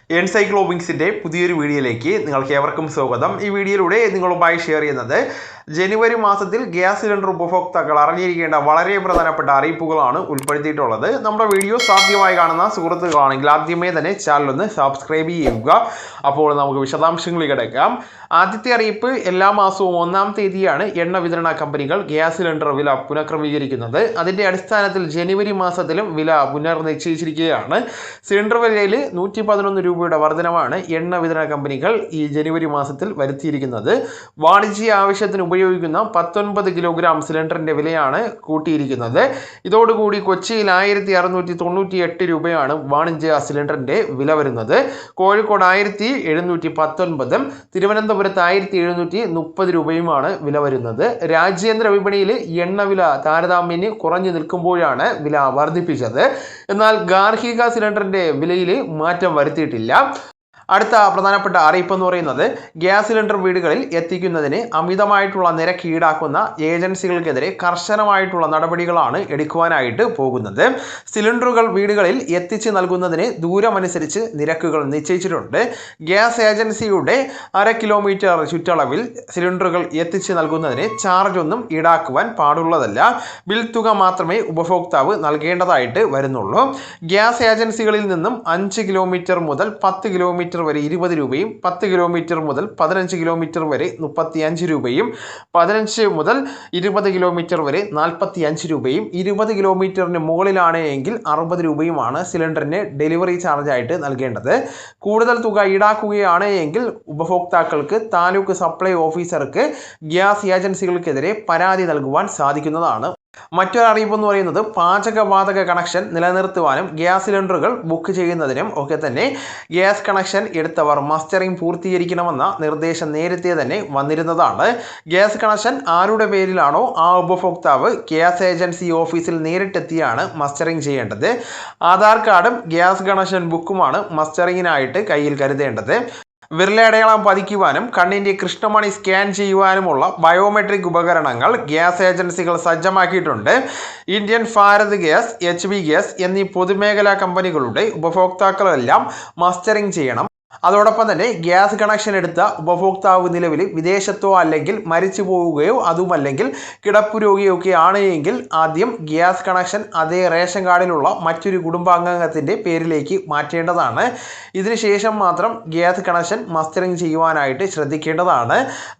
എൻസൈക്ലോബിങ്സിൻ്റെ പുതിയൊരു വീഡിയോയിലേക്ക് നിങ്ങൾക്ക് ഏവർക്കും സ്വാഗതം. ഈ വീഡിയോയിലൂടെ നിങ്ങളുമായി ഷെയർ ചെയ്യുന്നത് ജനുവരി മാസത്തിൽ ഗ്യാസ് സിലിണ്ടർ ഉപഭോക്താക്കൾ അറിഞ്ഞിരിക്കേണ്ട വളരെ പ്രധാനപ്പെട്ട അറിയിപ്പുകളാണ് ഉൾപ്പെടുത്തിയിട്ടുള്ളത്. നമ്മുടെ വീഡിയോ സാധ്യമായി കാണുന്ന സുഹൃത്തുക്കളാണെങ്കിൽ ആദ്യമേ തന്നെ ചാനലൊന്ന് സബ്സ്ക്രൈബ് ചെയ്യുക. അപ്പോൾ നമുക്ക് വിശദാംശങ്ങളിൽ കിടക്കാം. ആദ്യത്തെ അറിയിപ്പ്, എല്ലാ മാസവും 1-ാം തീയതിയാണ് എണ്ണ വിതരണ കമ്പനികൾ ഗ്യാസ് സിലിണ്ടർ വില പുനഃക്രമീകരിക്കുന്നത്. അതിൻ്റെ അടിസ്ഥാനത്തിൽ ജനുവരി മാസത്തിലും വില പുനർനിശ്ചയിച്ചിരിക്കുകയാണ്. സിലിണ്ടർ വിലയിൽ 111 രൂപയുടെ വർധനമാണ് എണ്ണ വിതരണ കമ്പനികൾ ഈ ജനുവരി മാസത്തിൽ വരുത്തിയിരിക്കുന്നത്. വാണിജ്യ ആവശ്യത്തിന് ഉപയോഗിക്കുന്ന 19 കിലോഗ്രാം സിലിണ്ടറിന്റെ വിലയാണ് കൂട്ടിയിരിക്കുന്നത്. ഇതോടുകൂടി കൊച്ചിയിൽ 1698 രൂപയാണ് വാണിജ്യ സിലിണ്ടറിന്റെ വില വരുന്നത്. കോഴിക്കോട് 1719, തിരുവനന്തപുരത്ത് 1730 രൂപയുമാണ് വില വരുന്നത്. രാജ്യാന്തര വിപണിയിൽ എണ്ണ വില താരതമ്യേന കുറഞ്ഞു നിൽക്കുമ്പോഴാണ് വില വർദ്ധിപ്പിച്ചത്. എന്നാൽ ഗാർഹിക സിലിണ്ടറിന്റെ വിലയിൽ മാറ്റം വരുത്തിയിട്ടില്ല. അടുത്ത പ്രധാനപ്പെട്ട അറിയിപ്പ് എന്ന് പറയുന്നത്, ഗ്യാസ് സിലിണ്ടർ വീടുകളിൽ എത്തിക്കുന്നതിന് അമിതമായിട്ടുള്ള നിരക്ക് ഈടാക്കുന്ന ഏജൻസികൾക്കെതിരെ കർശനമായിട്ടുള്ള നടപടികളാണ് എടുക്കുവാനായിട്ട് പോകുന്നത്. സിലിണ്ടറുകൾ വീടുകളിൽ എത്തിച്ച് നൽകുന്നതിന് ദൂരമനുസരിച്ച് നിരക്കുകൾ നിശ്ചയിച്ചിട്ടുണ്ട്. ഗ്യാസ് ഏജൻസിയുടെ 1/2 കിലോമീറ്റർ ചുറ്റളവിൽ സിലിണ്ടറുകൾ എത്തിച്ച് നൽകുന്നതിന് ചാർജ് ഒന്നും ഈടാക്കുവാൻ പാടുള്ളതല്ല. ബിൽ തുക മാത്രമേ ഉപഭോക്താവ് നൽകേണ്ടതായിട്ട് വരുന്നുള്ളൂ. ഗ്യാസ് ഏജൻസികളിൽ നിന്നും 5 കിലോമീറ്റർ മുതൽ 10 കിലോമീറ്റർ വരെ 20 രൂപയും, 10 കിലോമീറ്റർ മുതൽ 15 കിലോമീറ്റർ വരെ 35 രൂപയും, 15 മുതൽ 20 കിലോമീറ്റർ വരെ 45 രൂപയും, 20 കിലോമീറ്ററിന് മുകളിലാണ് എങ്കിൽ 60 രൂപയുമാണ് സിലിണ്ടറിന് ഡെലിവറി ചാർജ് ആയിട്ട് നൽകേണ്ടത്. കൂടുതൽ തുക ഈടാക്കുകയാണ് എങ്കിൽ ഉപഭോക്താക്കൾക്ക് താലൂക്ക് സപ്ലൈ ഓഫീസർക്ക് ഗ്യാസ് ഏജൻസികൾക്കെതിരെ പരാതി നൽകുവാൻ സാധിക്കുന്നതാണ്. മറ്റൊരു അറിയിപ്പ് എന്ന് പറയുന്നത്, പാചകവാതക കണക്ഷൻ നിലനിർത്തുവാനും ഗ്യാസ് സിലിണ്ടറുകൾ ബുക്ക് ചെയ്യുന്നതിനും ഒക്കെ തന്നെ ഗ്യാസ് കണക്ഷൻ എടുത്തവർ മസ്റ്ററിംഗ് പൂർത്തീകരിക്കണമെന്ന നിർദ്ദേശം നേരത്തെ തന്നെ വന്നിരുന്നതാണ്. ഗ്യാസ് കണക്ഷൻ ആരുടെ പേരിലാണോ ആ ഉപഭോക്താവ് ഗ്യാസ് ഏജൻസി ഓഫീസിൽ നേരിട്ടെത്തിയാണ് മസ്റ്ററിംഗ് ചെയ്യേണ്ടത്. ആധാർ കാർഡും ഗ്യാസ് കണക്ഷൻ ബുക്കുമാണ് മസ്റ്ററിങ്ങിനായിട്ട് കയ്യിൽ കരുതേണ്ടത്. വിരലടയാളം പതിക്കുവാനും കണ്ണിൻ്റെ കൃഷ്ണമണി സ്കാൻ ചെയ്യുവാനുമുള്ള ബയോമെട്രിക് ഉപകരണങ്ങൾ ഗ്യാസ് ഏജൻസികൾ സജ്ജമാക്കിയിട്ടുണ്ട്. Indian Bharat gas, HB gas എന്നീ പൊതുമേഖലാ കമ്പനികളുടെ ഉപഭോക്താക്കളെല്ലാം മസ്റ്ററിംഗ് ചെയ്യണം. അതോടൊപ്പം തന്നെ ഗ്യാസ് കണക്ഷൻ എടുത്ത ഉപഭോക്താവ് നിലവിൽ വിദേശത്തോ അല്ലെങ്കിൽ മരിച്ചു പോവുകയോ അതുമല്ലെങ്കിൽ കിടപ്പ് രോഗിയോ ഒക്കെ ആണ് എങ്കിൽ ആദ്യം ഗ്യാസ് കണക്ഷൻ അതേ റേഷൻ കാർഡിലുള്ള മറ്റൊരു കുടുംബാംഗത്തിൻ്റെ പേരിലേക്ക് മാറ്റേണ്ടതാണ്. ഇതിനുശേഷം മാത്രം ഗ്യാസ് കണക്ഷൻ മസ്റ്ററിംഗ് ചെയ്യുവാനായിട്ട് ശ്രദ്ധിക്കേണ്ടതാണ്.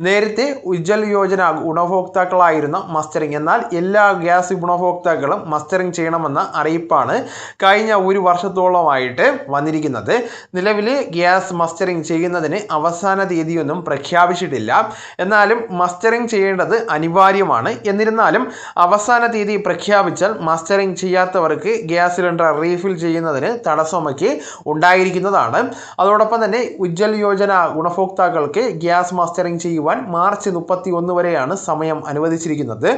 നേരത്തെ ഉജ്ജ്വൽ യോജന ഗുണഭോക്താക്കളായിരുന്ന മസ്റ്ററിംഗ്, എന്നാൽ എല്ലാ ഗ്യാസ് ഗുണഭോക്താക്കളും മസ്റ്ററിംഗ് ചെയ്യണമെന്ന അറിയിപ്പാണ് കഴിഞ്ഞ ഒരു വർഷത്തോളമായിട്ട് വന്നിരിക്കുന്നത്. നിലവിൽ ഗ്യാസ് മസ്റ്ററിംഗ് ചെയ്യുന്നതിന് അവസാന തീയതിയൊന്നും പ്രഖ്യാപിച്ചിട്ടില്ല. എന്നാലും മസ്റ്ററിംഗ് ചെയ്യേണ്ടത് അനിവാര്യമാണ്. എന്നിരുന്നാലും അവസാന തീയതി പ്രഖ്യാപിച്ചാൽ മസ്റ്ററിംഗ് ചെയ്യാത്തവർക്ക് ഗ്യാസ് സിലിണ്ടർ റീഫിൽ ചെയ്യുന്നതിന് തടസ്സമൊക്കെ ഉണ്ടായിരിക്കുന്നതാണ്. അതോടൊപ്പം തന്നെ ഉജ്ജ്വൽ യോജന ഗുണഭോക്താക്കൾക്ക് ഗ്യാസ് മസ്റ്ററിംഗ് ചെയ്യുവാൻ മാർച്ച് 31 വരെയാണ് സമയം അനുവദിച്ചിരിക്കുന്നത്.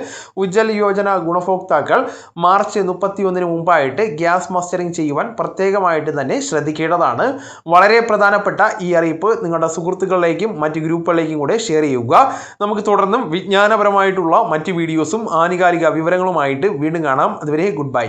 ഉജ്ജ്വൽ യോജന ഗുണഭോക്താക്കൾ മാർച്ച് 31 മുമ്പായിട്ട് ഗ്യാസ് മസ്റ്ററിംഗ് ചെയ്യുവാൻ പ്രത്യേകമായിട്ട് തന്നെ ശ്രദ്ധിക്കേണ്ടതാണ്. വളരെ പ്രധാനപ്പെട്ട ഈ അറിയിപ്പ് നിങ്ങളുടെ സുഹൃത്തുക്കളിലേക്കും മറ്റ് ഗ്രൂപ്പുകളിലേക്കും കൂടെ ഷെയർ ചെയ്യുക. നമുക്ക് തുടർന്നും വിജ്ഞാനപരമായിട്ടുള്ള മറ്റ് വീഡിയോസും ആനുകാലിക വിവരങ്ങളുമായിട്ട് വീണ്ടും കാണാം. അതുവരെ ഗുഡ് ബൈ.